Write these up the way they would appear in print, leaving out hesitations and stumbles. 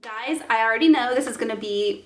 Guys, I already know this is going to be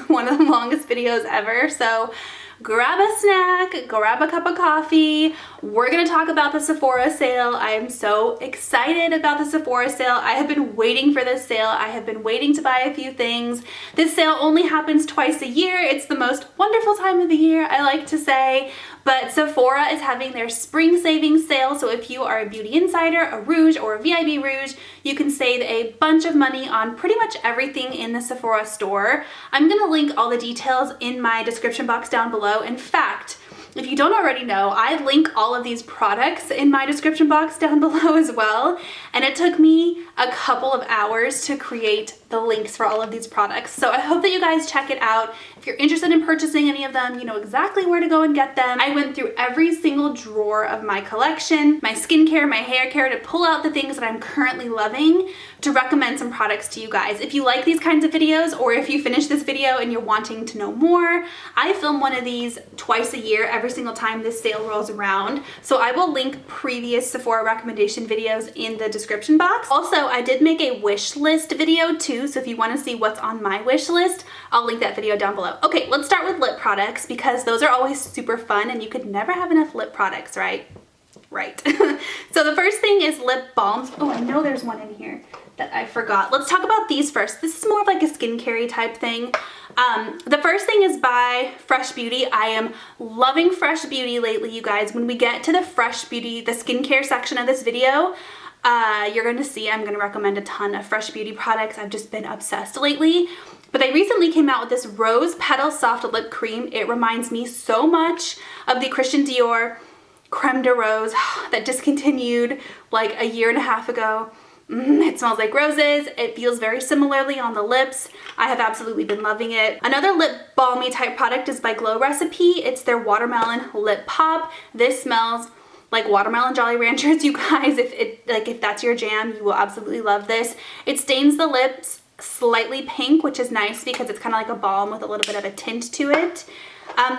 one of the longest videos ever, so grab a snack, grab a cup of coffee. We're going to talk about the Sephora sale. I am so excited about the Sephora sale. I have been waiting for this sale. I have been waiting to buy a few things. This sale only happens twice a year. It's the most wonderful time of the year, I like to say. But Sephora is having their spring savings sale, so if you are a beauty insider, a rouge, or a VIB rouge, you can save a bunch of money on pretty much everything in the Sephora store. I'm going to link all the details in my description box down below. In fact, if you don't already know, I link all of these products in my description box down below as well, and it took me a couple of hours to create the links for all of these products. So I hope that you guys check it out. If you're interested in purchasing any of them, you know exactly where to go and get them. I went through every single drawer of my collection, my skincare, my hair care, to pull out the things that I'm currently loving to recommend some products to you guys. If you like these kinds of videos, or if you finish this video and you're wanting to know more, I film one of these twice a year, every single time this sale rolls around. So I will link previous Sephora recommendation videos in the description box. Also, I did make a wish list video too, so if you want to see what's on my wish list, I'll link that video down below. Okay, let's start with lip products because those are always super fun and you could never have enough lip products, right? Right. So the first thing is lip balms. Oh, I know there's one in here that I forgot. Let's talk about these first. This is more of like a skincare type thing. The first thing is by Fresh Beauty. I am loving Fresh Beauty lately, you guys. When we get to the Fresh Beauty, the skincare section of this video, you're going to see I'm going to recommend a ton of Fresh Beauty products. I've just been obsessed lately. But they recently came out with this Rose Petal Soft Lip Cream. It reminds me so much of the Christian Dior Creme de Rose that discontinued like a year and a half ago. It smells like roses. It feels very similarly on the lips. I have absolutely been loving it. Another lip balmy type product is by Glow Recipe. It's their Watermelon Lip Pop. This smells like watermelon Jolly Ranchers, you guys. If that's your jam, you will absolutely love this. It stains the lips slightly pink, which is nice because it's kind of like a balm with a little bit of a tint to it.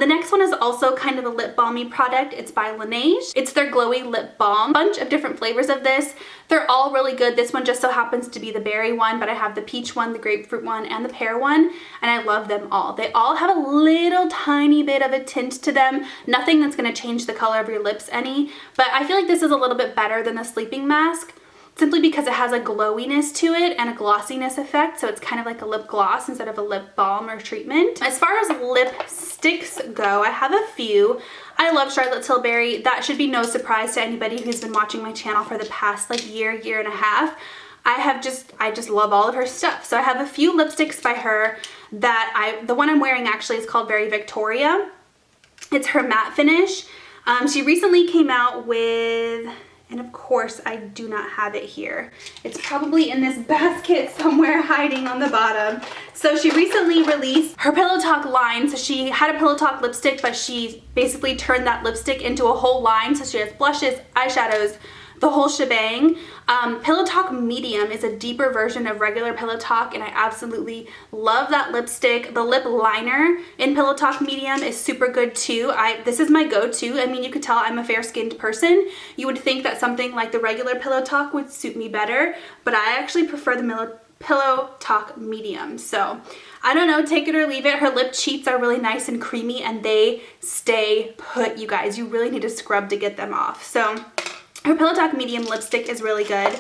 The next one is also kind of a lip balmy product. It's by Laneige. It's their Glowy Lip Balm. Bunch of different flavors of this. They're all really good. This one just so happens to be the berry one, but I have the peach one, the grapefruit one, and the pear one, and I love them all. They all have a little tiny bit of a tint to them. Nothing that's going to change the color of your lips any, but I feel like this is a little bit better than the sleeping mask, simply because it has a glowiness to it and a glossiness effect, so it's kind of like a lip gloss instead of a lip balm or treatment. As far as lipsticks go, I have a few. I love Charlotte Tilbury. That should be no surprise to anybody who's been watching my channel for the past like year and a half. I just love all of her stuff. So I have a few lipsticks by her that the one I'm wearing actually is called Very Victoria. It's her matte finish. She recently came out with, and of course, I do not have it here. It's probably in this basket somewhere hiding on the bottom. So she recently released her Pillow Talk line. So she had a Pillow Talk lipstick, but she basically turned that lipstick into a whole line. So she has blushes, eyeshadows, the whole shebang. Pillow Talk Medium is a deeper version of regular Pillow Talk, and I absolutely love that lipstick. The lip liner in Pillow Talk Medium is super good too. This is my go-to. I mean, you could tell I'm a fair-skinned person. You would think that something like the regular Pillow Talk would suit me better, but I actually prefer the Pillow Talk Medium. So I don't know, take it or leave it. Her lip cheats are really nice and creamy, and they stay put, you guys. You really need to scrub to get them off. So her Pillow Talk Medium lipstick is really good.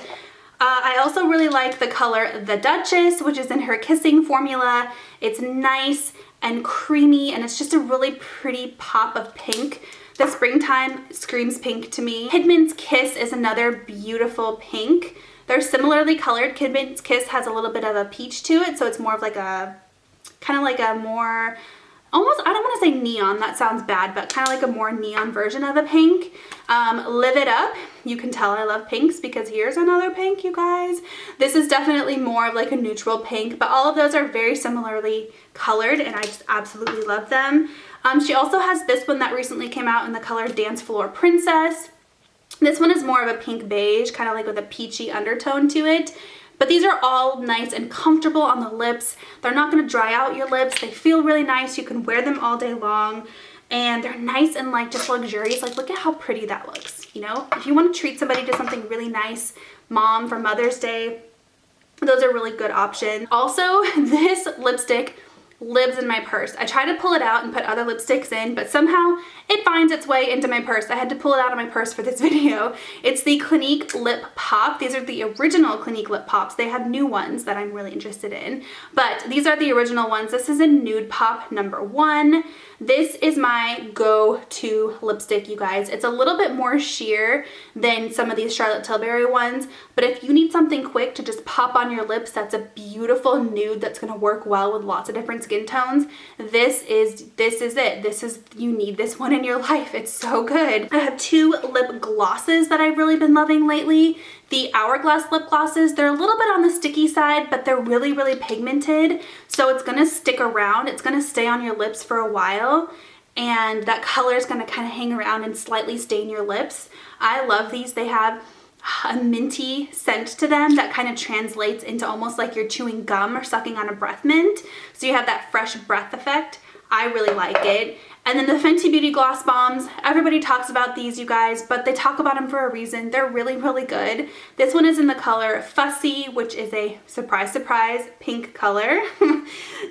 I also really like the color The Duchess, which is in her Kissing formula. It's nice and creamy, and it's just a really pretty pop of pink. The Springtime screams pink to me. Kidman's Kiss is another beautiful pink. They're similarly colored. Kidman's Kiss has a little bit of a peach to it, so it's more of like a, kind of like a more, almost, I don't want to say neon, that sounds bad, but kind of like a more neon version of a pink. Live It Up, you can tell I love pinks because here's another pink, you guys. This is definitely more of like a neutral pink, but all of those are very similarly colored, and I just absolutely love them. She also has this one that recently came out in the color Dancefloor Princess. This one is more of a pink beige, kind of like with a peachy undertone to it. But these are all nice and comfortable on the lips. They're not going to dry out your lips. They feel really nice. You can wear them all day long. And they're nice and like just luxurious. Like, look at how pretty that looks, you know? If you want to treat somebody to something really nice, mom, for Mother's Day, Those are really good options. Also, this lipstick lives in my purse. I try to pull it out and put other lipsticks in, but somehow it finds its way into my purse. I had to pull it out of my purse for this video. It's the Clinique Lip Pop. These are the original Clinique Lip Pops. They have new ones that I'm really interested in, but these are the original ones. This is a Nude Pop #1. This is my go-to lipstick, you guys. It's a little bit more sheer than some of these Charlotte Tilbury ones, but if you need something quick to just pop on your lips, that's a beautiful nude that's gonna work well with lots of different skin tones, this is it. You need this one in your life. It's so good. I have 2 lip glosses that I've really been loving lately. The Hourglass Lip Glosses, they're a little bit on the sticky side, but they're really, really pigmented. So it's gonna stick around. It's gonna stay on your lips for a while. And that color is gonna kind of hang around and slightly stain your lips. I love these. They have a minty scent to them that kind of translates into almost like you're chewing gum or sucking on a breath mint. So you have that fresh breath effect. I really like it. And then the Fenty Beauty Gloss Bombs, everybody talks about these, you guys, but they talk about them for a reason. They're really, really good. This one is in the color Fussy, which is a surprise, surprise pink color.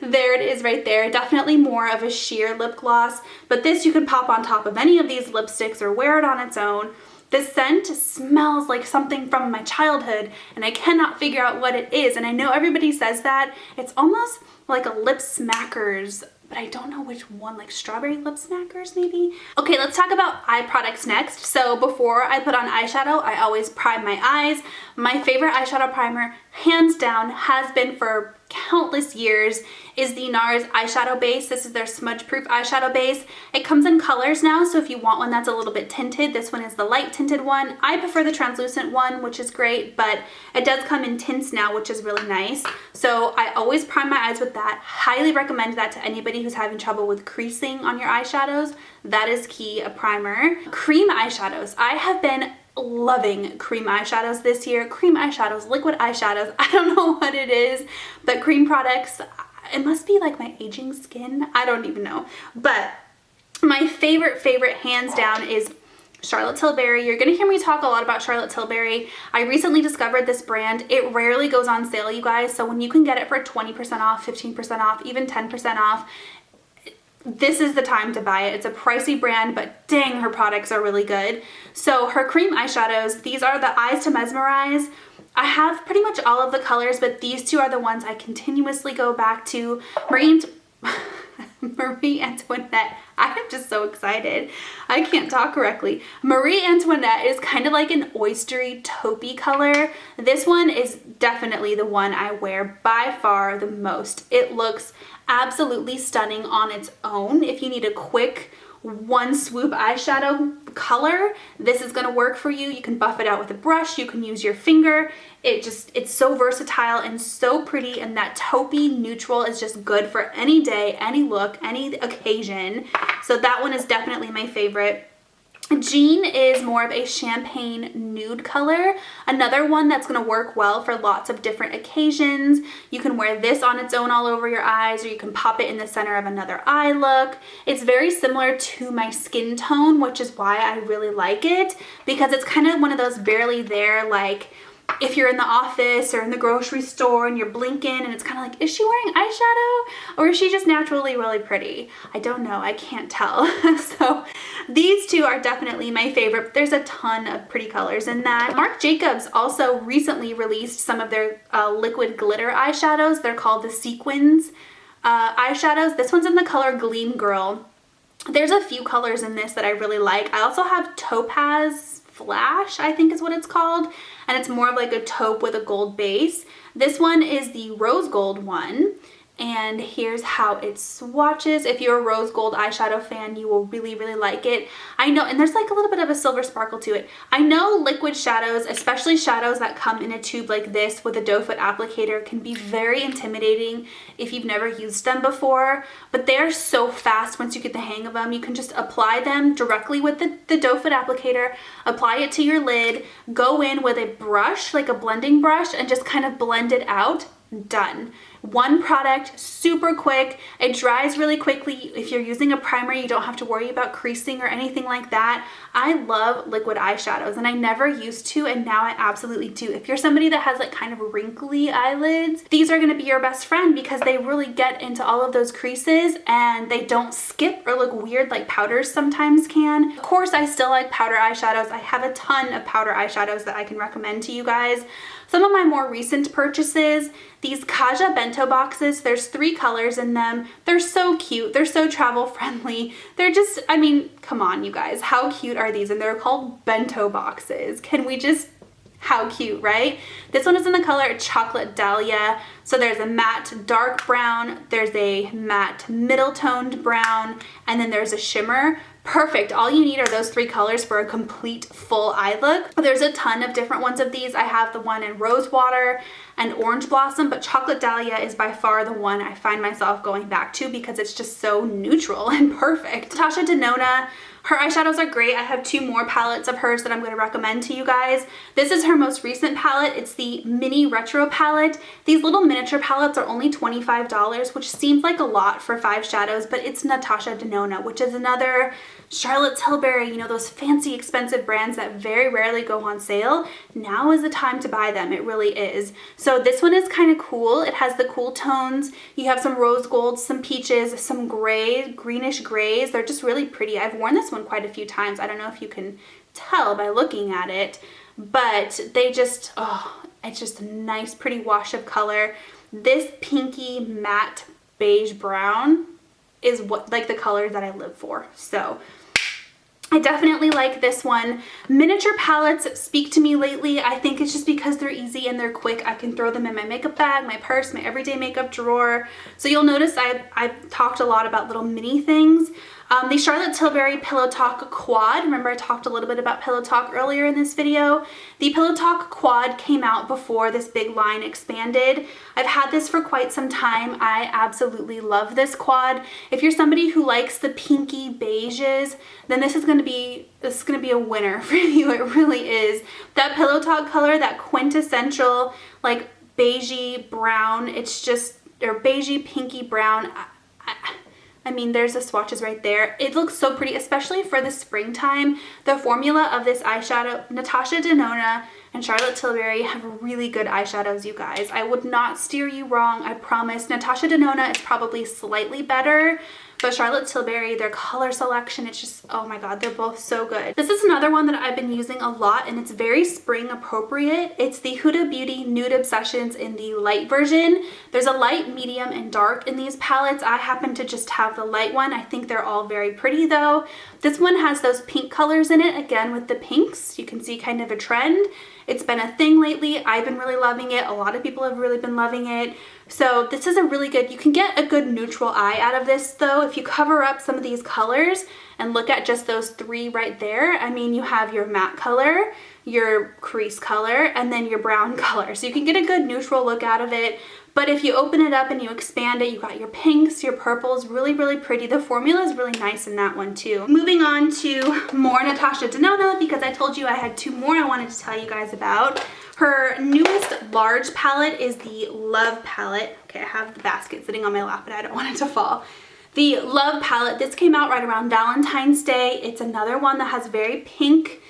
There it is right there. Definitely more of a sheer lip gloss, but this you can pop on top of any of these lipsticks or wear it on its own. The scent smells like something from my childhood, and I cannot figure out what it is. And I know everybody says that. It's almost like a Lip Smackers, but I don't know which one, like strawberry lip smackers maybe? Okay, let's talk about eye products next. So before I put on eyeshadow, I always prime my eyes. My favorite eyeshadow primer, hands down, has been for countless years, is the NARS eyeshadow base. This is their smudge proof eyeshadow base. It comes in colors now, so if you want one that's a little bit tinted, this one is the light tinted one. I prefer the translucent one, which is great, but it does come in tints now, which is really nice. So I always prime my eyes with that. Highly recommend that to anybody who's having trouble with creasing on your eyeshadows. That is key, a primer. Cream eyeshadows. I have been loving cream eyeshadows this year. Cream eyeshadows, liquid eyeshadows, I don't know what it is, but cream products, it must be like my aging skin. I don't even know. But my favorite hands down is Charlotte Tilbury. You're gonna hear me talk a lot about Charlotte Tilbury. I recently discovered this brand. It rarely goes on sale, you guys, so when you can get it for 20% off, 15% off, even 10% off, this is the time to buy it. It's a pricey brand, but dang, her products are really good. So her cream eyeshadows, these are the Eyes to Mesmerize. I have pretty much all of the colors, but these two are the ones I continuously go back to. Marie Antoinette. I'm just so excited. I can't talk correctly. Marie Antoinette is kind of like an oystery taupey color. This one is definitely the one I wear by far the most. It looks absolutely stunning on its own. If you need a quick one swoop eyeshadow color, this is gonna work for you. You can buff it out with a brush, you can use your finger. It's so versatile and so pretty, and that taupey neutral is just good for any day, any look, any occasion. So that one is definitely my favorite. Jean is more of a champagne nude color. Another one that's going to work well for lots of different occasions. You can wear this on its own all over your eyes, or you can pop it in the center of another eye look. It's very similar to my skin tone, which is why I really like it, because it's kind of one of those barely there, like if you're in the office or in the grocery store and you're blinking and it's kind of like, is she wearing eyeshadow or is she just naturally really pretty? I don't know, I can't tell. So these two are definitely my favorite. There's a ton of pretty colors in that. Marc Jacobs also recently released some of their liquid glitter eyeshadows. They're called the Sequins eyeshadows. This one's in the color Gleam Girl. There's a few colors in this that I really like. I also have Topaz Flash, I think is what it's called, and it's more of like a taupe with a gold base. This one is the rose gold one, and here's how it swatches. If you're a rose gold eyeshadow fan, you will really, really like it. I know, and there's like a little bit of a silver sparkle to it. I know liquid shadows, especially shadows that come in a tube like this with a doe foot applicator, can be very intimidating if you've never used them before, but they're so fast once you get the hang of them. You can just apply them directly with the doe foot applicator, apply it to your lid, go in with a brush, like a blending brush, and just kind of blend it out. done. One product, super quick. It dries really quickly. If you're using a primer, you don't have to worry about creasing or anything like that. I love liquid eyeshadows, and I never used to, and now I absolutely do. If you're somebody that has like kind of wrinkly eyelids, these are gonna be your best friend because they really get into all of those creases and they don't skip or look weird like powders sometimes can. Of course, I still like powder eyeshadows. I have a ton of powder eyeshadows that I can recommend to you guys. Some of my more recent purchases, these Kasha Bento boxes, there's 3 colors in them. They're so cute. They're so travel friendly. They're just, I mean, come on, you guys. How cute are these? And they're called Bento boxes. Can we just, how cute, right? This one is in the color Chocolate Dahlia. So there's a matte dark brown, there's a matte middle toned brown, and then there's a shimmer. Perfect. All you need are those 3 colors for a complete full eye look. There's a ton of different ones of these. I have the one in Rose Water and Orange Blossom, but Chocolate Dahlia is by far the one I find myself going back to because it's just so neutral and perfect. Natasha Denona, her eyeshadows are great. I have 2 more palettes of hers that I'm going to recommend to you guys. This is her most recent palette. It's the Mini Retro palette. These little miniature palettes are only $25, which seems like a lot for 5 shadows, but it's Natasha Denona, which is another Charlotte Tilbury, you know, those fancy expensive brands that very rarely go on sale. Now is the time to buy them. It really is. So this one is kind of cool. It has the cool tones. You have some rose golds, some peaches, some gray, greenish grays. They're just really pretty. I've worn this one quite a few times. I don't know if you can tell by looking at it, but they just, oh, it's just a nice pretty wash of color. This pinky matte beige brown is what, like, the color that I live for. So I definitely like this one. Miniature palettes speak to me lately. I think it's just because they're easy and they're quick. I can throw them in my makeup bag, my purse, my everyday makeup drawer. So you'll notice I've talked a lot about little mini things. The Charlotte Tilbury Pillow Talk Quad. Remember I talked a little bit about Pillow Talk earlier in this video. The Pillow Talk Quad came out before this big line expanded. I've had this for quite some time. I absolutely love this quad. If you're somebody who likes the pinky beiges, then this is gonna be a winner for you. It really is. That Pillow Talk color, that quintessential like beigey brown, it's just, or beigey pinky brown. I mean, there's the swatches right there. It looks so pretty, especially for the springtime. The formula of this eyeshadow, Natasha Denona and Charlotte Tilbury have really good eyeshadows, you guys. I would not steer you wrong, I promise. Natasha Denona is probably slightly better, but Charlotte Tilbury, their color selection, it's just, oh my god, they're both so good. This is another one that I've been using a lot, and it's very spring appropriate. It's the Huda Beauty Nude Obsessions in the light version. There's a light, medium, and dark in these palettes. I happen to just have the light one. I think they're all very pretty though. This one has those pink colors in it, again with the pinks. You can see kind of a trend. It's been a thing lately. I've been really loving it. A lot of people have really been loving it. So this is a really good, you can get a good neutral eye out of this though. If you cover up some of these colors and look at just those 3 right there, I mean, you have your matte color, your crease color, and then your brown color. So you can get a good neutral look out of it. But if you open it up and you expand it, you got your pinks, your purples, really, really pretty. The formula is really nice in that one too. Moving on to more Natasha Denona, because I told you I had 2 more I wanted to tell you guys about. Her newest large palette is the Love palette. Okay, I have the basket sitting on my lap and I don't want it to fall. The Love palette, this came out right around Valentine's Day. It's another one that has very pink,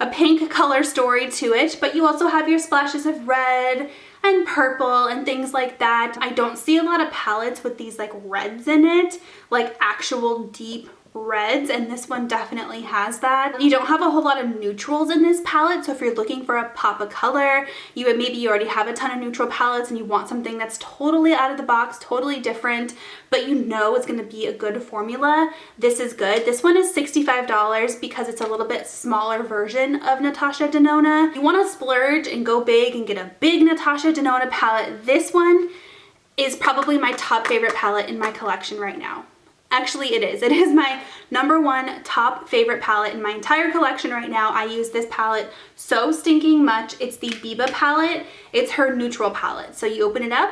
a pink color story to it, but you also have your splashes of red and purple and things like that. I don't see a lot of palettes with these like reds in it, like actual deep reds, and this one definitely has that. You don't have a whole lot of neutrals in this palette, so if you're looking for a pop of color, maybe you already have a ton of neutral palettes and you want something that's totally out of the box, totally different, but you know it's going to be a good formula, this is good. This one is $65 because it's a little bit smaller version of Natasha Denona. You want to splurge and go big and get a big Natasha Denona palette. This one is probably my top favorite palette in my collection right now. Actually, it is. It is my #1 top favorite palette in my entire collection right now. I use this palette so stinking much. It's the Fiba palette. It's her neutral palette. So you open it up,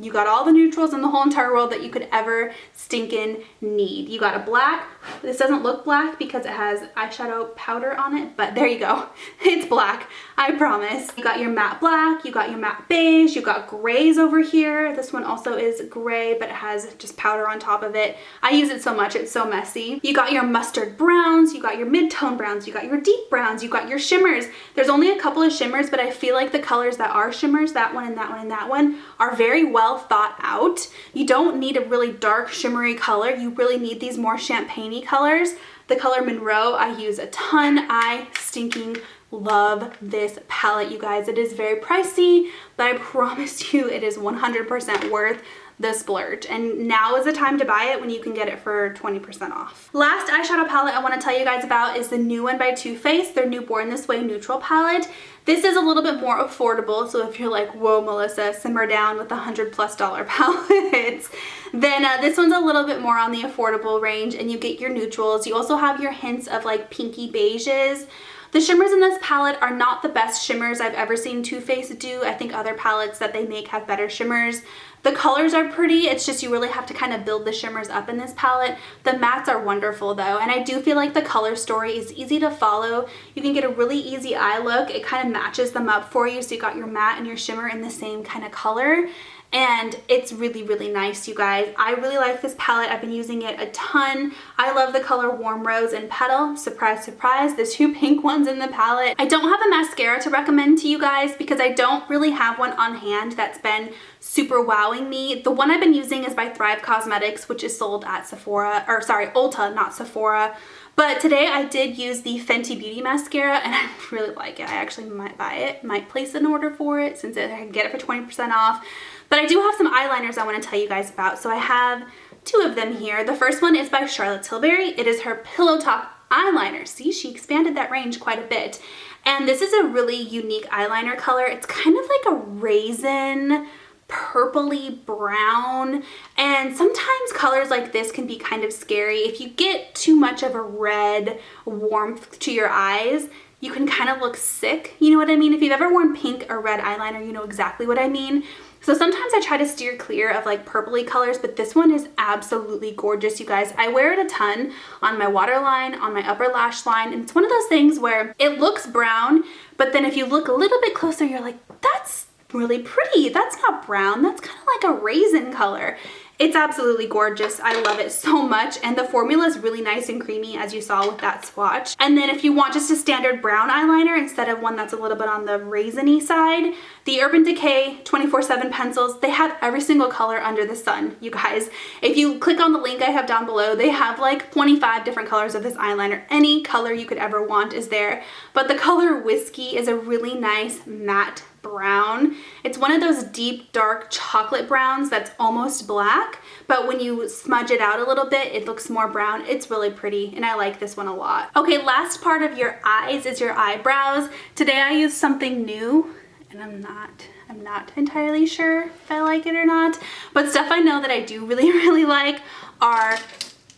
You got all the neutrals in the whole entire world that you could ever stinking need. You got a black. This doesn't look black because it has eyeshadow powder on it, but there you go. It's black, I promise. You got your matte black, you got your matte beige, you got grays over here. This one also is gray, but it has just powder on top of it. I use it so much, it's so messy. You got your mustard browns, you got your mid-tone browns, you got your deep browns, you got your shimmers. There's only a couple of shimmers, but I feel like the colors that are shimmers, that one and that one and that one, are very well thought out. You don't need a really dark shimmery color. You really need these more champagne-y colors. The color Monroe I use a ton. I stinking love this palette, you guys. It is very pricey, but I promise you it is 100% worth the splurge, and now is the time to buy it when you can get it for 20% off. Last eyeshadow palette I want to tell you guys about is the new one by Too Faced, their new Born This Way neutral palette. This is a little bit more affordable, so if you're like, whoa Melissa, simmer down with the $100+ palettes, then this one's a little bit more on the affordable range, and you get your neutrals. You also have your hints of like pinky beiges. The shimmers in this palette are not the best shimmers I've ever seen Too Faced do. I think other palettes that they make have better shimmers. The colors are pretty, it's just you really have to kind of build the shimmers up in this palette. The mattes are wonderful though, and I do feel like the color story is easy to follow. You can get a really easy eye look. It kind of matches them up for you, so you got your matte and your shimmer in the same kind of color. And it's really, really nice, you guys. I really like this palette. I've been using it a ton. I love the color Warm Rose and Petal. Surprise, surprise, the two pink ones in the palette. I don't have a mascara to recommend to you guys because I don't really have one on hand that's been super wowing me. The one I've been using is by Thrive Cosmetics, which is sold at Sephora, or sorry, Ulta, not Sephora. But today I did use the Fenty Beauty Mascara and I really like it. I actually might buy it, might place an order for it since I can get it for 20% off. But I do have some eyeliners I want to tell you guys about. So I have two of them here. The first one is by Charlotte Tilbury. It is her Pillow Talk eyeliner. See, she expanded that range quite a bit. And this is a really unique eyeliner color. It's kind of like a raisin, purpley brown, and sometimes colors like this can be kind of scary. If you get too much of a red warmth to your eyes, you can kind of look sick. You know what I mean? If you've ever worn pink or red eyeliner, you know exactly what I mean. So sometimes I try to steer clear of like purpley colors, but this one is absolutely gorgeous, you guys. I wear it a ton on my waterline, on my upper lash line, and it's one of those things where it looks brown, but then if you look a little bit closer, you're like, that's really pretty. That's not brown. That's kind of like a raisin color. It's absolutely gorgeous. I love it so much, and the formula is really nice and creamy, as you saw with that swatch. And then if you want just a standard brown eyeliner instead of one that's a little bit on the raisiny side, the Urban Decay 24/7 pencils, they have every single color under the sun, you guys. If you click on the link I have down below, they have like 25 different colors of this eyeliner. Any color you could ever want is there. But the color Whiskey is a really nice matte brown. It's one of those deep dark chocolate browns that's almost black, but when you smudge it out a little bit, it looks more brown. It's really pretty, and I like this one a lot. Okay, last part of your eyes is your eyebrows. Today I used something new, and I'm not entirely sure if I like it or not, but stuff I know that I do really like are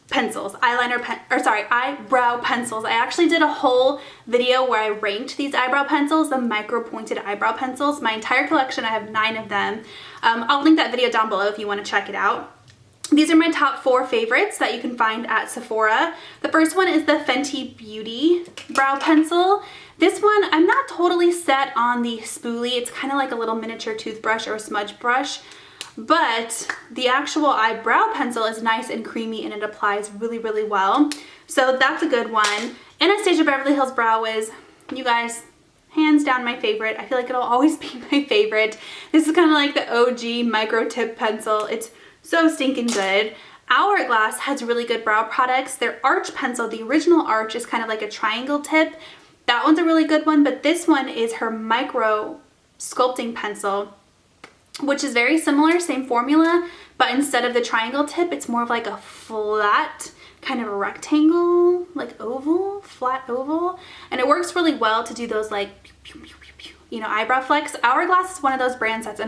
pencils, eyebrow pencils. I actually did a whole video where I ranked these eyebrow pencils, the micro pointed eyebrow pencils. My entire collection, I have 9 of them. I'll link that video down below if you want to check it out. These are my top 4 favorites that you can find at Sephora. The first one is the Fenty Beauty Brow Pencil. This one, I'm not totally set on the spoolie. It's kind of like a little miniature toothbrush or a smudge brush. But the actual eyebrow pencil is nice and creamy, and it applies really well. So that's a good one. Anastasia Beverly Hills Brow Wiz, you guys, hands down my favorite. I feel like it'll always be my favorite. This is kind of like the OG micro tip pencil. It's so stinking good. Hourglass has really good brow products. Their Arch pencil, the original Arch, is kind of like a triangle tip. That one's a really good one, but this one is her micro sculpting pencil, which is very similar, same formula, but instead of the triangle tip, it's more of like a flat kind of a rectangle, like oval, flat oval, and it works really well to do those like pew, pew, pew, pew, you know, eyebrow flicks. Hourglass is one of those brands that's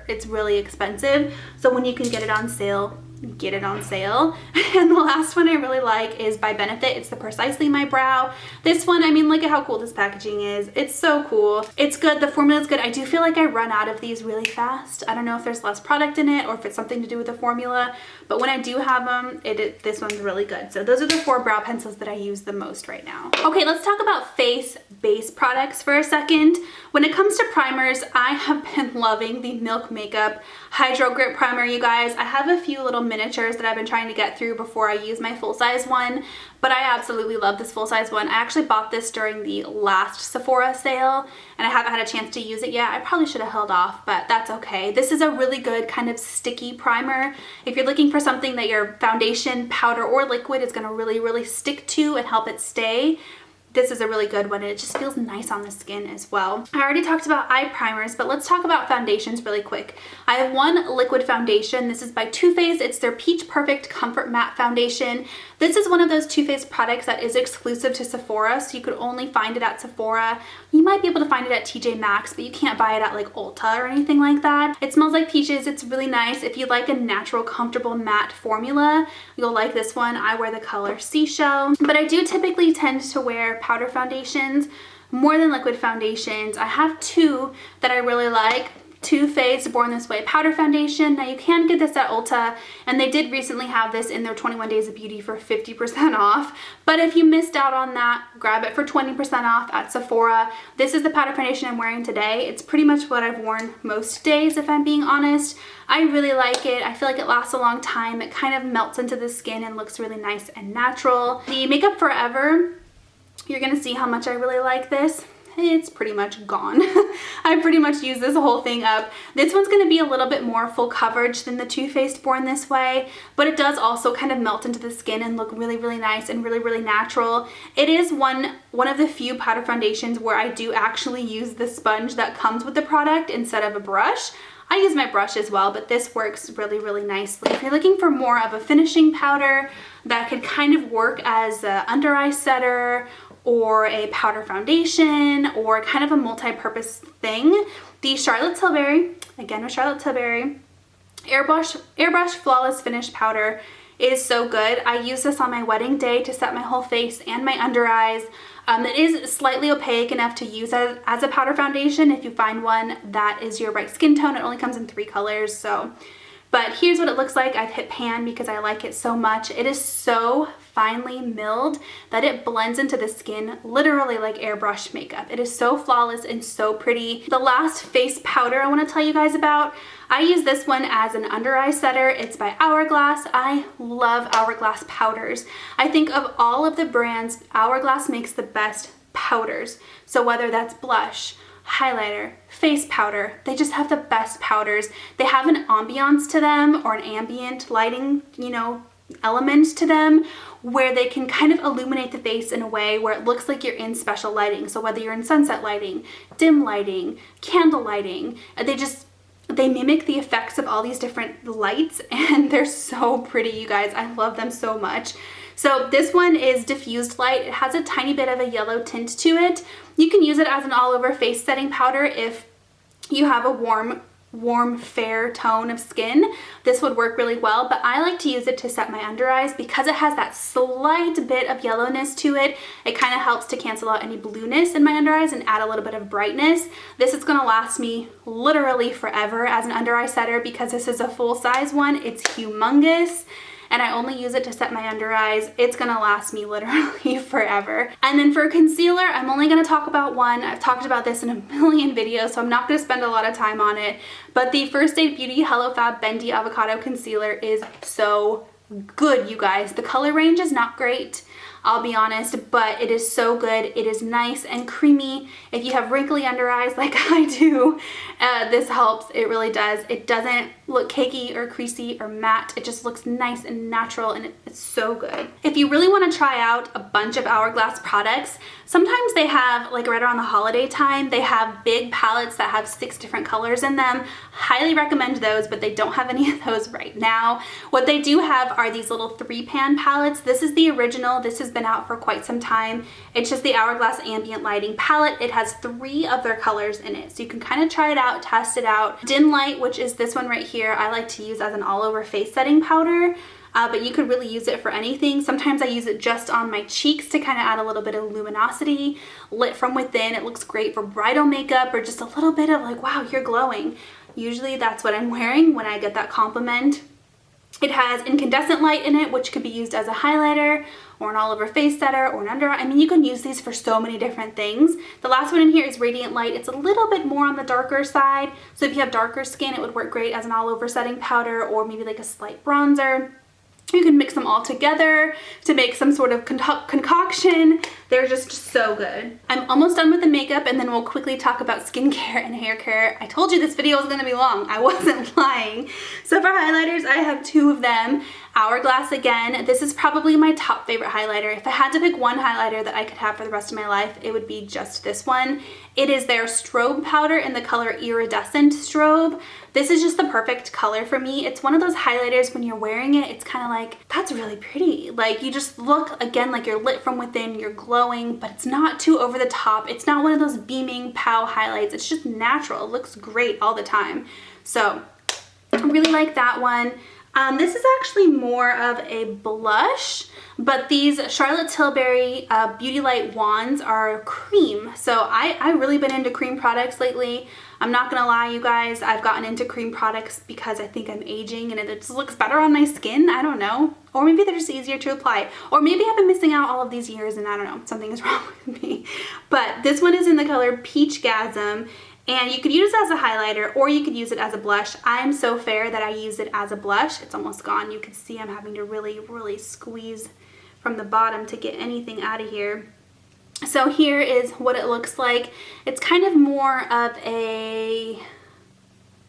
it's really expensive, so when you can get it on sale, get it on sale. And the last one I really like is by Benefit. It's the Precisely My Brow. This one, I mean, look at how cool this packaging is. It's so cool. It's good. The formula is good. I do feel like I run out of these really fast. I don't know if there's less product in it or if it's something to do with the formula, but when I do have them, this one's really good. So those are the 4 brow pencils that I use the most right now. Okay, let's talk about face base products for a second. When it comes to primers, I have been loving the Milk Makeup Hydro Grip Primer, you guys. I have a few little miniatures that I've been trying to get through before I use my full-size one, but I absolutely love this full-size one. I actually bought this during the last Sephora sale, and I haven't had a chance to use it yet. I probably should have held off, but that's okay. This is a really good kind of sticky primer. If you're looking for something that your foundation, powder, or liquid is gonna really, really stick to and help it stay, this is a really good one, and it just feels nice on the skin as well. I already talked about eye primers, but let's talk about foundations really quick. I have one liquid foundation. This is by Too Faced. It's their Peach Perfect Comfort Matte Foundation. This is one of those Too Faced products that is exclusive to Sephora, so you could only find it at Sephora. You might be able to find it at TJ Maxx, but you can't buy it at like Ulta or anything like that. It smells like peaches. It's really nice. If you like a natural, comfortable matte formula, you'll like this one. I wear the color Seashell, but I do typically tend to wear powder foundations more than liquid foundations. I have 2 that I really like. Too Faced Born This Way powder foundation. Now you can get this at Ulta, and they did recently have this in their 21 Days of Beauty for 50% off, but if you missed out on that, grab it for 20% off at Sephora. This is the powder foundation I'm wearing today. It's pretty much what I've worn most days, if I'm being honest. I really like it. I feel like it lasts a long time. It kind of melts into the skin and looks really nice and natural. The Makeup Forever, you're gonna see how much I really like this. It's pretty much gone. I pretty much used this whole thing up. This one's going to be a little bit more full coverage than the Too Faced Born This Way, but it does also kind of melt into the skin and look really, really nice and really, really natural. It is one of the few powder foundations where I do actually use the sponge that comes with the product instead of a brush. I use my brush as well, but this works really, really nicely. If you're looking for more of a finishing powder that could kind of work as an under eye setter or a powder foundation or kind of a multi-purpose thing, the Charlotte Tilbury, again with Charlotte Tilbury, Airbrush Flawless Finish Powder is so good. I use this on my wedding day to set my whole face and my under eyes. It is slightly opaque enough to use as a powder foundation if you find one that is your right skin tone. It only comes in 3 colors, so. But here's what it looks like. I've hit pan because I like it so much. It is so finely milled that it blends into the skin literally like airbrush makeup. It is so flawless and so pretty. The last face powder I want to tell you guys about, I use this one as an under eye setter. It's by Hourglass. I love Hourglass powders. I think of all of the brands, Hourglass makes the best powders. So whether that's blush, highlighter, face powder, they just have the best powders. They have an ambiance to them, or an ambient lighting, you know, element to them, where they can kind of illuminate the face in a way where it looks like you're in special lighting. So whether you're in sunset lighting, dim lighting, candle lighting, they mimic the effects of all these different lights, and they're so pretty, you guys. I love them so much. So this one is Diffused Light. It has a tiny bit of a yellow tint to it. You can use it as an all-over face setting powder if you have a warm, fair tone of skin. This would work really well, but I like to use it to set my under eyes because it has that slight bit of yellowness to it. It kind of helps to cancel out any blueness in my under eyes and add a little bit of brightness. This is going to last me literally forever as an under eye setter because this is a full-size one. It's humongous, and I only use it to set my under eyes. It's gonna last me literally forever. And then for concealer, I'm only gonna talk about one. I've talked about this in a million videos, so I'm not gonna spend a lot of time on it. But the First Aid Beauty Hello Fab Bendy Avocado Concealer is so good, you guys. The color range is not great, I'll be honest, but it is so good. It is nice and creamy. If you have wrinkly under eyes like I do, this helps. It really does. It doesn't look cakey or creasy or matte. It just looks nice and natural, and it's so good. If you really want to try out a bunch of Hourglass products, sometimes they have, like right around the holiday time, they have big palettes that have 6 different colors in them. Highly recommend those, but they don't have any of those right now. What they do have are these little 3-pan palettes. This is the original. This is has been out for quite some time. It's just the Hourglass Ambient Lighting Palette. It has 3 of their colors in it, so you can kind of try it out, test it out. Dim Light, which is this one right here, I like to use as an all-over face setting powder. But you could really use it for anything. Sometimes I use it just on my cheeks to kind of add a little bit of luminosity. Lit from within, it looks great for bridal makeup or just a little bit of like, wow, you're glowing. Usually that's what I'm wearing when I get that compliment. It has incandescent light in it, which could be used as a highlighter or an all-over face setter or an under eye. I mean, you can use these for so many different things. The last one in here is Radiant Light. It's a little bit more on the darker side. So if you have darker skin, it would work great as an all-over setting powder or maybe like a slight bronzer. You can mix them all together to make some sort of concoction. They're just so good. I'm almost done with the makeup, and then we'll quickly talk about skincare and hair care. I told you this video was gonna be long. I wasn't lying. So for highlighters, I have 2 of them. Hourglass again. This is probably my top favorite highlighter. If I had to pick one highlighter that I could have for the rest of my life, it would be just this one. It is their strobe powder in the color Iridescent Strobe. This is just the perfect color for me. It's one of those highlighters when you're wearing it, it's kind of like, that's really pretty. Like you just look again like you're lit from within, you're glowing, but it's not too over the top. It's not one of those beaming pow highlights. It's just natural. It looks great all the time. So I really like that one. This is actually more of a blush, but these Charlotte Tilbury Beauty Light wands are cream. So I've really been into cream products lately. I'm not gonna lie, you guys, I've gotten into cream products because I think I'm aging and it just looks better on my skin. I don't know. Or maybe they're just easier to apply. Or maybe I've been missing out all of these years and I don't know, something is wrong with me. But this one is in the color Peachgasm. And you could use it as a highlighter or you could use it as a blush. I am so fair that I use it as a blush. It's almost gone. You can see I'm having to really squeeze from the bottom to get anything out of here. So here is what it looks like. It's kind of more of a,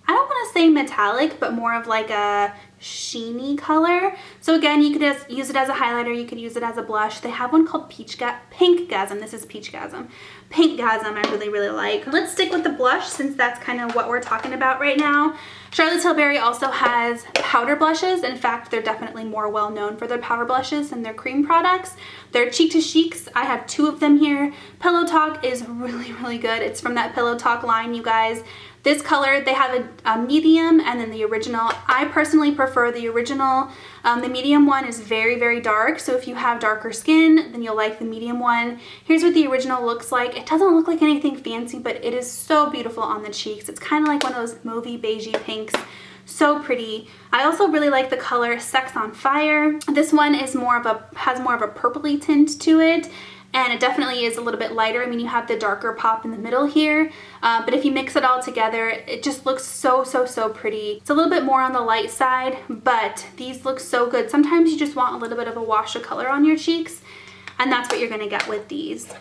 I don't want to say metallic, but more of like a sheeny color. So again, you could just use it as a highlighter, you could use it as a blush. They have one called Pinkgasm. This is Peachgasm. Pinkgasm I really like. Let's stick with the blush since that's kind of what we're talking about right now. Charlotte Tilbury also has powder blushes. In fact, they're definitely more well known for their powder blushes than their cream products. They're Cheek to Chics. I have 2 of them here. Pillow Talk is really good. It's from that Pillow Talk line, you guys. This color, they have a medium and then the original. I personally prefer the original. The medium one is very dark, so if you have darker skin, then you'll like the medium one. Here's what the original looks like. It doesn't look like anything fancy, but it is so beautiful on the cheeks. It's kind of like one of those mauvey beigey pinks. So pretty. I also really like the color Sex on Fire. This one is has more of a purpley tint to it. And it definitely is a little bit lighter. I mean, you have the darker pop in the middle here, but if you mix it all together, it just looks so pretty. It's a little bit more on the light side, but these look so good. Sometimes you just want a little bit of a wash of color on your cheeks, and that's what you're gonna get with these.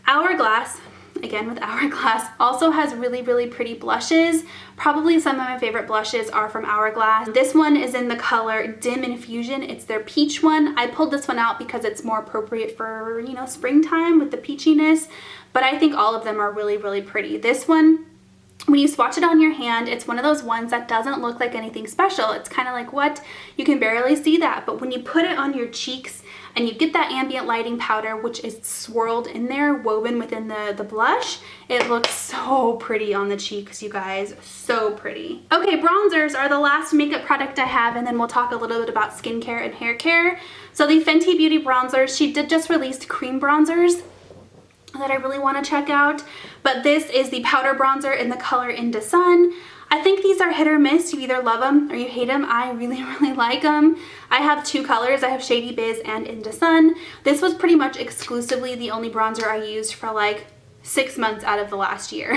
Hourglass, again with Hourglass, also has really pretty blushes. Probably some of my favorite blushes are from Hourglass. This one is in the color Dim Infusion. It's their peach one. I pulled this one out because it's more appropriate for, you know, springtime with the peachiness, but I think all of them are really pretty. This one, when you swatch it on your hand, it's one of those ones that doesn't look like anything special. It's kind of like, what? You can barely see that, but when you put it on your cheeks and you get that ambient lighting powder, which is swirled in there, woven within the blush, it looks so pretty on the cheeks, you guys. So pretty. Okay, bronzers are the last makeup product I have, and then we'll talk a little bit about skincare and hair care. So the Fenty Beauty bronzers, she did just release cream bronzers that I really want to check out, but this is the powder bronzer in the color Into Sun. I think these are hit or miss. You either love them or you hate them. I really like them. I have 2 colors. I have Shady Biz and Into Sun. This was pretty much exclusively the only bronzer I used for like 6 months out of the last year.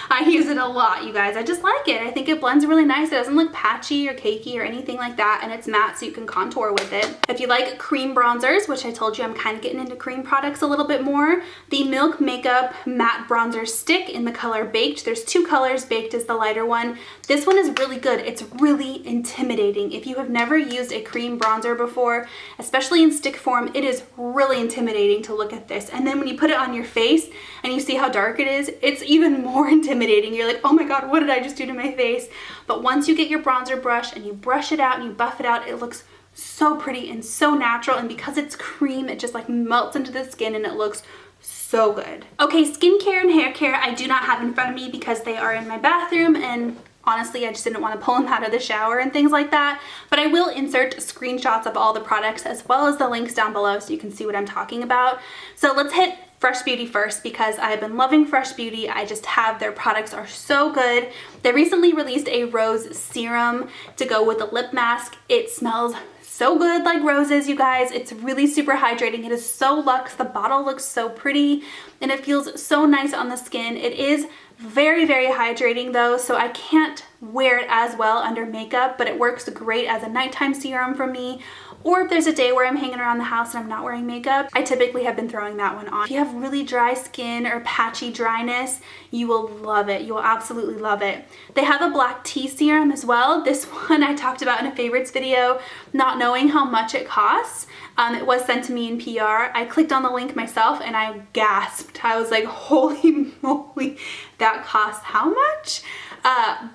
I use it a lot, you guys. I just like it. I think it blends really nice. It doesn't look patchy or cakey or anything like that, and it's matte so you can contour with it. If you like cream bronzers, which I told you I'm kind of getting into cream products a little bit more, the Milk Makeup Matte Bronzer Stick in the color Baked. There's 2 colors. Baked is the lighter one. This one is really good. It's really intimidating. If you have never used a cream bronzer before, especially in stick form, it is really intimidating to look at this. And then when you put it on your face and you see how dark it is, it's even more intimidating. You're like, oh my god, what did I just do to my face? But once you get your bronzer brush and you brush it out and you buff it out, it looks so pretty and so natural, and because it's cream, it just like melts into the skin and it looks so good. Okay, skincare and hair care I do not have in front of me because they are in my bathroom, and honestly, I just didn't want to pull them out of the shower and things like that. But I will insert screenshots of all the products as well as the links down below so you can see what I'm talking about. So let's hit Fresh Beauty first because I've been loving Fresh Beauty. I just have, their products are so good. They recently released a rose serum to go with the lip mask. It smells so good like roses, you guys. It's really super hydrating. It is so luxe. The bottle looks so pretty and it feels so nice on the skin. It is very, very hydrating though, so I can't wear it as well under makeup, but it works great as a nighttime serum for me. Or if there's a day where I'm hanging around the house and I'm not wearing makeup, I typically have been throwing that one on. If you have really dry skin or patchy dryness, you will love it. You will absolutely love it. They have a black tea serum as well. This one I talked about in a favorites video, not knowing how much it costs. It was sent to me in PR. I clicked on the link myself and I gasped. I was like, holy moly, that costs how much?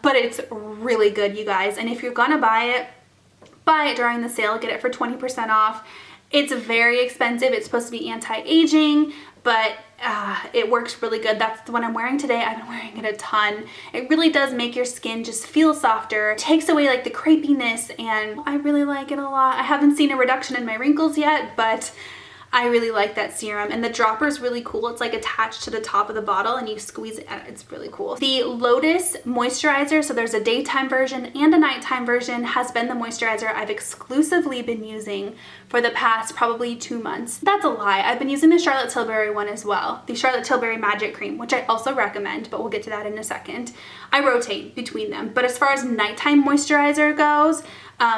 But it's really good, you guys. And if you're gonna buy it during the sale, get it for 20% off. It's very expensive. It's supposed to be anti-aging, but it works really good. That's the one I'm wearing today. I've been wearing it a ton. It really does make your skin just feel softer. It takes away like the crepiness, and I really like it a lot. I haven't seen a reduction in my wrinkles yet, but I really like that serum, and the dropper is really cool. It's like attached to the top of the bottle and you squeeze it out. It's really cool. The Lotus Moisturizer, so there's a daytime version and a nighttime version, has been the moisturizer I've exclusively been using for the past probably 2 months. That's a lie. I've been using the Charlotte Tilbury one as well, the Charlotte Tilbury Magic Cream, which I also recommend, but we'll get to that in a second. I rotate between them, but as far as nighttime moisturizer goes,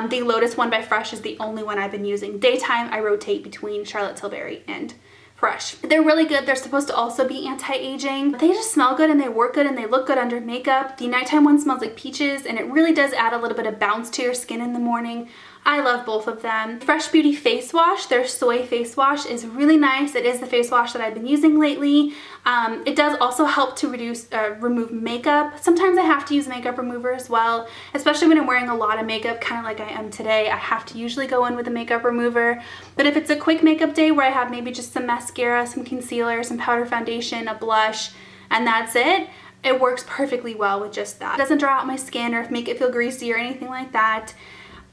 the Lotus one by Fresh is the only one I've been using. Daytime, I rotate between Charlotte Tilbury and Fresh. They're really good. They're supposed to also be anti-aging. They just smell good and they work good and they look good under makeup. The nighttime one smells like peaches and it really does add a little bit of bounce to your skin in the morning. I love both of them. Fresh Beauty face wash, their soy face wash, is really nice. It is the face wash that I've been using lately. It does also help to remove makeup. Sometimes I have to use makeup remover as well, especially when I'm wearing a lot of makeup, kind of like I am today. I have to usually go in with a makeup remover. But if it's a quick makeup day where I have maybe just some mascara, some concealer, some powder foundation, a blush, and that's it, it works perfectly well with just that. It doesn't dry out my skin or make it feel greasy or anything like that.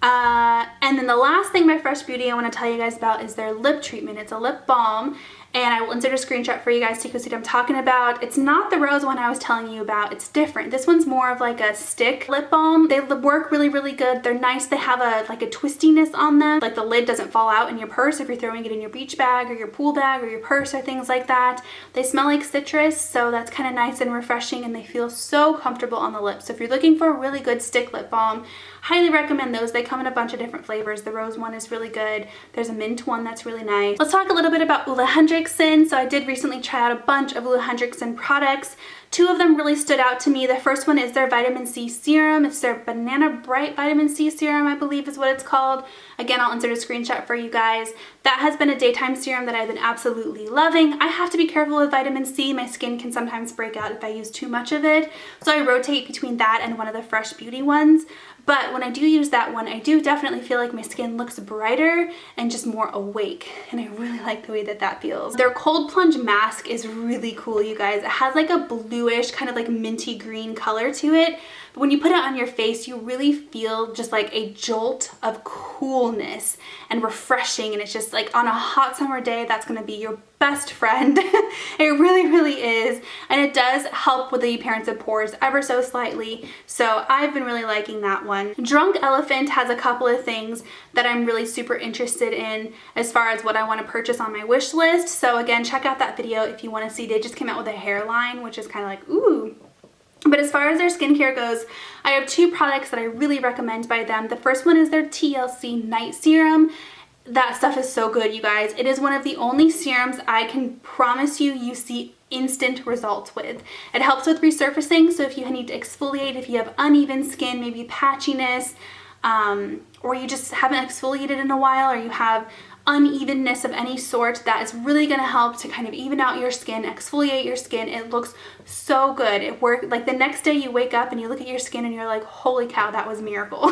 And then the last thing by Fresh Beauty I want to tell you guys about is their lip treatment. It's a lip balm, and I will insert a screenshot for you guys so you can see what I'm talking about. It's not the rose one I was telling you about. It's different. This one's more of like a stick lip balm. They work really, really good. They're nice. They have like a twistiness on them. Like the lid doesn't fall out in your purse if you're throwing it in your beach bag or your pool bag or your purse or things like that. They smell like citrus, so that's kind of nice and refreshing, and they feel so comfortable on the lips. So if you're looking for a really good stick lip balm, highly recommend those. They come in a bunch of different flavors. The rose one is really good. There's a mint one that's really nice. Let's talk a little bit about Ole Henriksen. So I did recently try out a bunch of Ole Henriksen products. 2 of them really stood out to me. The first one is their vitamin C serum. It's their Banana Bright Vitamin C serum, I believe is what it's called. Again, I'll insert a screenshot for you guys. That has been a daytime serum that I've been absolutely loving. I have to be careful with vitamin C. My skin can sometimes break out if I use too much of it. So I rotate between that and one of the Fresh Beauty ones. But when I do use that one, I do definitely feel like my skin looks brighter and just more awake. And I really like the way that that feels. Their Cold Plunge Mask is really cool, you guys. It has like a bluish, kind of like minty green color to it. But when you put it on your face, you really feel just like a jolt of coolness and refreshing. And it's just like on a hot summer day, that's gonna be your best friend. It really, really is. And it does help with the appearance of pores ever so slightly. So I've been really liking that one. Drunk Elephant has a couple of things that I'm really super interested in as far as what I want to purchase on my wish list. So again, check out that video if you want to see. They just came out with a hairline, which is kind of like, ooh. But as far as their skincare goes, I have 2 products that I really recommend by them. The first one is their TLC Night Serum. That stuff is so good, you guys. It is one of the only serums I can promise you see instant results with. It helps with resurfacing, so if you need to exfoliate, if you have uneven skin, maybe patchiness, or you just haven't exfoliated in a while, or you have unevenness of any sort. That is really going to help to kind of even out your skin, exfoliate your skin. It looks so good. It worked. Like the next day you wake up and you look at your skin and you're like, holy cow, that was a miracle.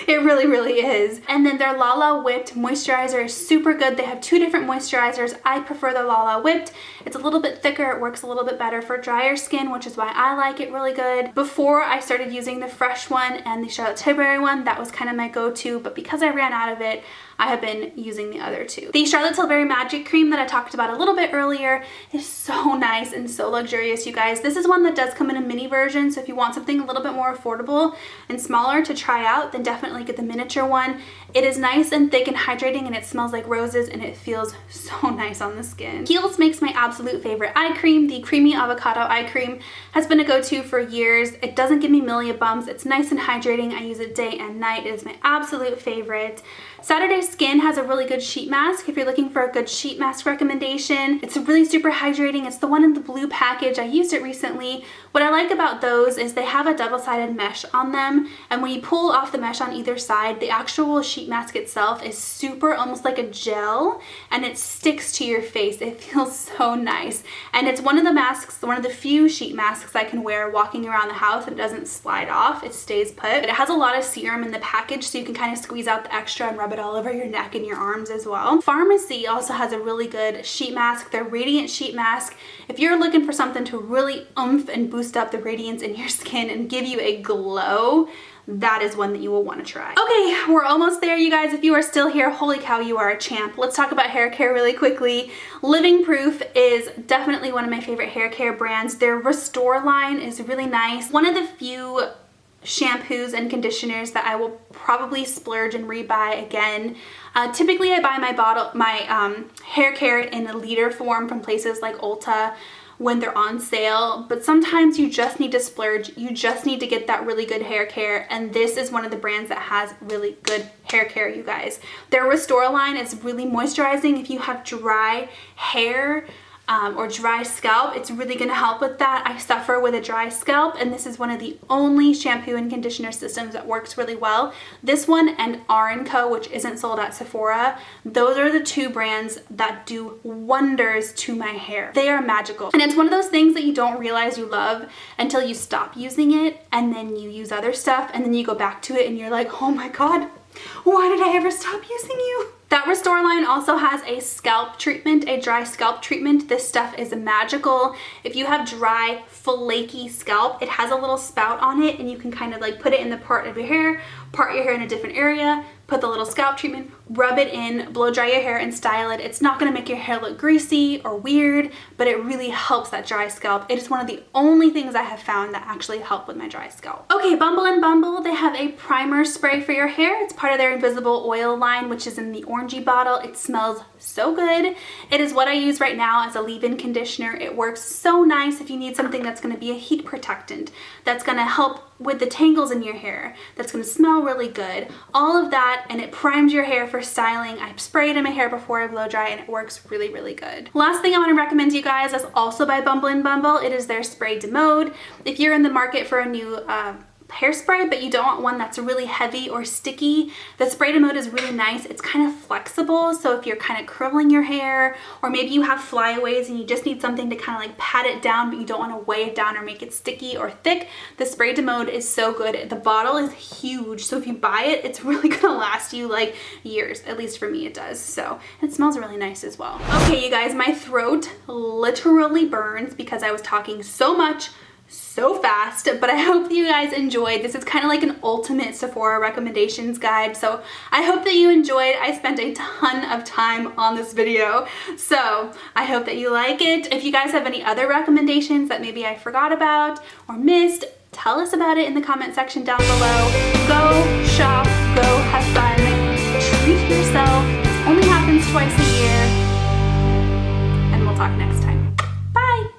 It really, really is. And then their Lala Whipped moisturizer is super good. They have 2 different moisturizers. I prefer the Lala Whipped. It's a little bit thicker. It works a little bit better for drier skin, which is why I like it really good. Before I started using the Fresh one and the Charlotte Tilbury one, that was kind of my go-to, but because I ran out of it, I have been using the other 2. The Charlotte Tilbury Magic Cream that I talked about a little bit earlier is so nice and so luxurious, you guys. This is one that does come in a mini version, so if you want something a little bit more affordable and smaller to try out, then definitely get the miniature one. It is nice and thick and hydrating, and it smells like roses, and it feels so nice on the skin. Kiehl's makes my absolute favorite eye cream. The Creamy Avocado Eye Cream has been a go-to for years. It doesn't give me milia bumps. It's nice and hydrating. I use it day and night. It is my absolute favorite. Saturday Skin has a really good sheet mask if you're looking for a good sheet mask recommendation. It's really super hydrating. It's the one in the blue package. I used it recently. What I like about those is they have a double-sided mesh on them, and when you pull off the mesh on either side, the actual sheet mask itself is super, almost like a gel, and it sticks to your face. It feels so nice, and it's one of the masks, one of the few sheet masks I can wear walking around the house and it doesn't slide off. It stays put. But it has a lot of serum in the package, so you can kind of squeeze out the extra and rub it all over your neck and your arms as well. Pharmacy also has a really good sheet mask, their Radiant Sheet Mask. If you're looking for something to really oomph and boost up the radiance in your skin and give you a glow, that is one that you will want to try. Okay, we're almost there, you guys. If you are still here, holy cow, you are a champ. Let's talk about hair care really quickly. Living Proof is definitely one of my favorite hair care brands. Their Restore line is really nice. One of the few shampoos and conditioners that I will probably splurge and rebuy again. Typically I buy my hair care in a liter form from places like Ulta when they're on sale, but sometimes you just need to splurge. You just need to get that really good hair care, and this is one of the brands that has really good hair care, you guys. Their Restore line is really moisturizing. If you have dry hair, or dry scalp, it's really going to help with that. I suffer with a dry scalp, and this is one of the only shampoo and conditioner systems that works really well. This one and R & Co, which isn't sold at Sephora, those are the 2 brands that do wonders to my hair. They are magical, and it's one of those things that you don't realize you love until you stop using it, and then you use other stuff, and then you go back to it and you're like, oh my god, why did I ever stop using you? That Restore line also has a scalp treatment, a dry scalp treatment. This stuff is magical. If you have dry, flaky scalp, it has a little spout on it, and you can kind of like put it in the part of your hair, part your hair in a different area, put the little scalp treatment, rub it in, blow dry your hair, and style it. It's not going to make your hair look greasy or weird, but it really helps that dry scalp. It is one of the only things I have found that actually help with my dry scalp. Okay, Bumble and Bumble, they have a primer spray for your hair. It's part of their Invisible Oil line, which is in the orangey bottle. It smells so good. It is what I use right now as a leave-in conditioner. It works so nice if you need something that's going to be a heat protectant, that's going to help with the tangles in your hair, that's going to smell really good, all of that, and it primes your hair for styling. I spray it in my hair before I blow dry, and it works really, really good. Last thing I want to recommend to you guys is also by Bumble and Bumble. It is their Spray de Mode. If you're in the market for a new hairspray, but you don't want one that's really heavy or sticky, the Spray de Mode is really nice. It's kind of flexible, so if you're kind of curling your hair, or maybe you have flyaways and you just need something to kind of like pat it down, but you don't want to weigh it down or make it sticky or thick, the Spray de Mode is so good. The bottle is huge, so if you buy it, it's really gonna last you like years. At least for me it does. So it smells really nice as well. Okay, you guys, my throat literally burns because I was talking so much so fast, but I hope you guys enjoyed. This is kind of like an ultimate Sephora recommendations guide, so I hope that you enjoyed. I spent a ton of time on this video, so I hope that you like it. If you guys have any other recommendations that maybe I forgot about or missed, tell us about it in the comment section down below. Go shop